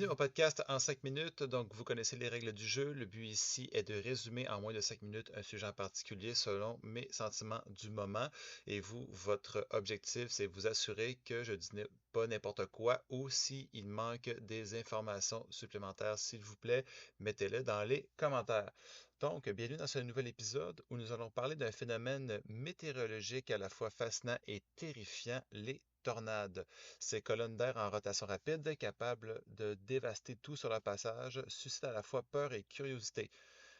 au podcast en 5 minutes. Donc, vous connaissez les règles du jeu. Le but ici est de résumer en moins de 5 minutes un sujet en particulier selon mes sentiments du moment. Et vous, votre objectif, c'est vous assurer que je dis pas n'importe quoi ou s'il manque des informations supplémentaires, s'il vous plaît, mettez-le dans les commentaires. Donc, bienvenue dans ce nouvel épisode où nous allons parler d'un phénomène météorologique à la fois fascinant et terrifiant, les tornades. Ces colonnes d'air en rotation rapide, capables de dévaster tout sur leur passage, suscitent à la fois peur et curiosité.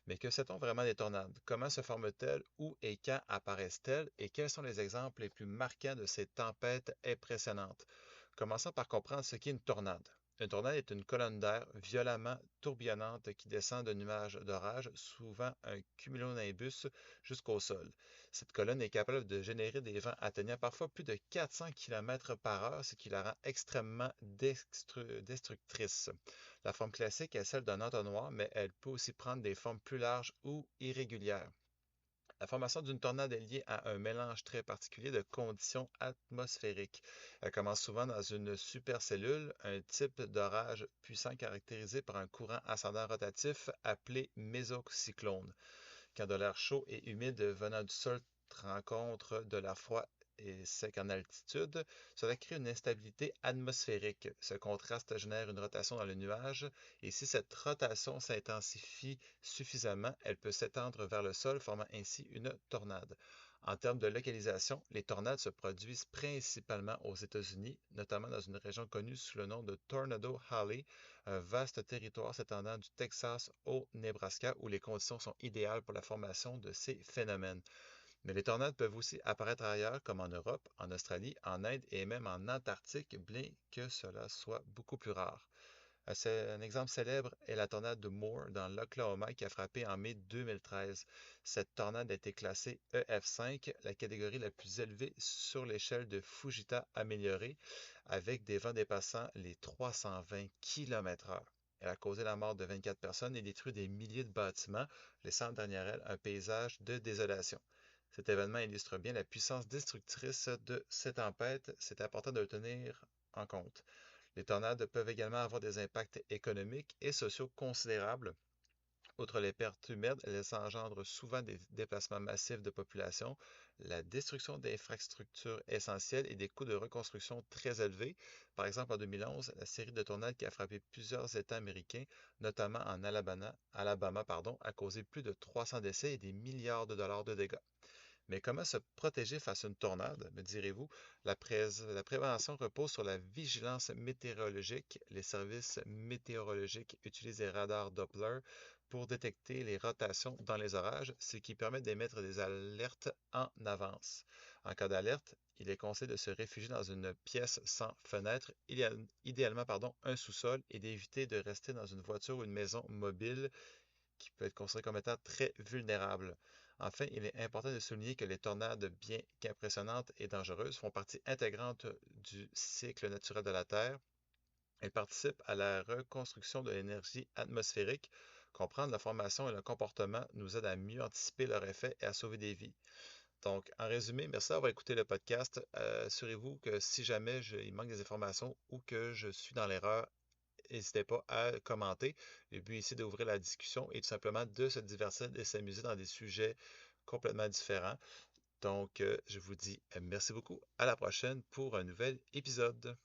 Mais que sait-on vraiment des tornades? Comment se forment-elles? Où et quand apparaissent-elles? Et quels sont les exemples les plus marquants de ces tempêtes impressionnantes? Commençons par comprendre ce qu'est une tornade. Une tornade est une colonne d'air violemment tourbillonnante qui descend de nuages d'orage, souvent un cumulonimbus, jusqu'au sol. Cette colonne est capable de générer des vents atteignant parfois plus de 400 km par heure, ce qui la rend extrêmement destructrice. La forme classique est celle d'un entonnoir, mais elle peut aussi prendre des formes plus larges ou irrégulières. La formation d'une tornade est liée à un mélange très particulier de conditions atmosphériques. Elle commence souvent dans une supercellule, un type d'orage puissant caractérisé par un courant ascendant rotatif appelé mésocyclone. Quand de l'air chaud et humide venant du sol rencontre de l'air froid et sec en altitude, cela crée une instabilité atmosphérique. Ce contraste génère une rotation dans le nuage et si cette rotation s'intensifie suffisamment, elle peut s'étendre vers le sol, formant ainsi une tornade. En termes de localisation, les tornades se produisent principalement aux États-Unis, notamment dans une région connue sous le nom de Tornado Alley, un vaste territoire s'étendant du Texas au Nebraska où les conditions sont idéales pour la formation de ces phénomènes. Mais les tornades peuvent aussi apparaître ailleurs, comme en Europe, en Australie, en Inde et même en Antarctique, bien que cela soit beaucoup plus rare. Un exemple célèbre est la tornade de Moore dans l'Oklahoma qui a frappé en mai 2013. Cette tornade a été classée EF5, la catégorie la plus élevée sur l'échelle de Fujita améliorée, avec des vents dépassant les 320 km/h. Elle a causé la mort de 24 personnes et détruit des milliers de bâtiments, laissant derrière elle un paysage de désolation. Cet événement illustre bien la puissance destructrice de ces tempêtes. C'est important de le tenir en compte. Les tornades peuvent également avoir des impacts économiques et sociaux considérables. Outre les pertes humaines, elles engendrent souvent des déplacements massifs de population, la destruction d'infrastructures essentielles et des coûts de reconstruction très élevés. Par exemple, en 2011, la série de tornades qui a frappé plusieurs États américains, notamment en Alabama, a causé plus de 300 décès et des milliards de dollars de dégâts. Mais comment se protéger face à une tornade, me direz-vous? La prévention repose sur la vigilance météorologique. Les services météorologiques utilisent les radars Doppler pour détecter les rotations dans les orages, ce qui permet d'émettre des alertes en avance. En cas d'alerte, il est conseillé de se réfugier dans une pièce sans fenêtre, idéalement un sous-sol, et d'éviter de rester dans une voiture ou une maison mobile qui peut être considéré comme étant très vulnérable. Enfin, il est important de souligner que les tornades, bien qu'impressionnantes et dangereuses, font partie intégrante du cycle naturel de la Terre. Elles participent à la reconstruction de l'énergie atmosphérique. Comprendre la formation et le comportement nous aide à mieux anticiper leurs effets et à sauver des vies. Donc, en résumé, merci d'avoir écouté le podcast. Assurez-vous que si jamais il manque des informations ou que je suis dans l'erreur, n'hésitez pas à commenter. Le but ici, c'est d'ouvrir la discussion et tout simplement de se divertir et s'amuser dans des sujets complètement différents. Donc, je vous dis merci beaucoup. À la prochaine pour un nouvel épisode.